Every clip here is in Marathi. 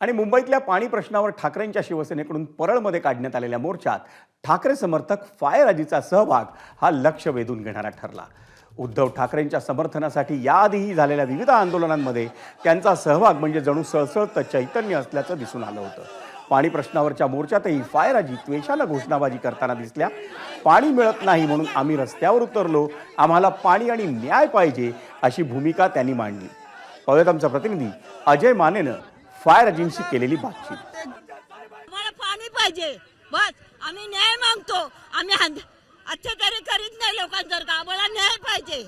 आणि मुंबईतल्या पाणी प्रश्नावर ठाकरेंच्या शिवसेनेकडून परळमध्ये काढण्यात आलेल्या मोर्चात ठाकरे समर्थक फायरआजीचा सहभाग हा लक्ष वेधून घेणारा ठरला। उद्धव ठाकरेंच्या समर्थनासाठी याआधीही झालेल्या विविध आंदोलनांमध्ये त्यांचा सहभाग म्हणजे जणू सळसळतं चैतन्य असल्याचं दिसून आलं होतं। पाणी प्रश्नावरच्या मोर्चातही फायरआजी त्वेषानं घोषणाबाजी करताना दिसल्या। पाणी मिळत नाही म्हणून आम्ही रस्त्यावर उतरलो, आम्हाला पाणी आणि न्याय पाहिजे अशी भूमिका त्यांनी मांडली। पाहूयात आमचा प्रतिनिधी अजय मानेनं फायरआजींशी केलेली बातचीत। आम्हाला पाणी पाहिजे, बस आम्ही न्याय मागतो। आम्ही अत्याचारी करीत नाही लोकांसारखं, आम्हाला न्याय पाहिजे।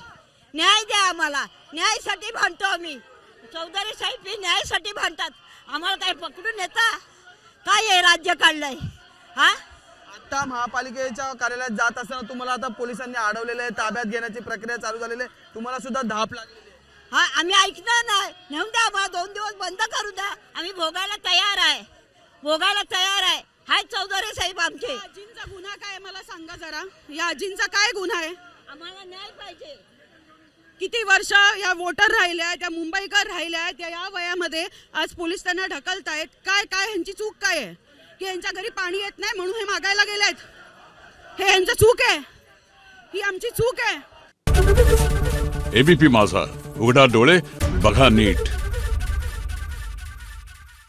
न्याय द्या आम्हाला, न्यायासाठी भांडतो आम्ही। चौधरी साहेब हे न्यायासाठी भांडतात, आम्हाला काय पकडून येता काय? हे राज्य काढलंय हा? आता महापालिकेच्या कार्यालयात जात असताना तुम्हाला आता पोलिसांनी अडवलेलं आहे, ताब्यात घेण्याची प्रक्रिया चालू झालेली आहे, तुम्हाला सुद्धा धाप लागलेली आहे। हा, आम्ही ऐकणार नाही। नेऊन द्या आम्हाला, 2 दिवस बंद करू द्या, आम्ही भोगायला तयार आहे, भोगायला तयार आहे। हाय चौधरी साहेब आमचे। आजींचा गुन्हा काय मला सांगा जरा, या आजींचा काय गुन्हा आहे? आम्हाला न्याय पाहिजे। किती वर्ष या वोटर राहिल्या, त्या मुंबईकर राहिल्या, त्या या वयामध्ये आज पोलीस त्यांना ढकलतायत। काय काय ह्यांची चूक काय आहे की यांच्या घरी पाणी येत नाही म्हणून हे मागायला गेलेत? हे यांचं चूक आहे, ही आमची चूक आहे। एबीपी माझा, उघडा डोळे बघा नीट।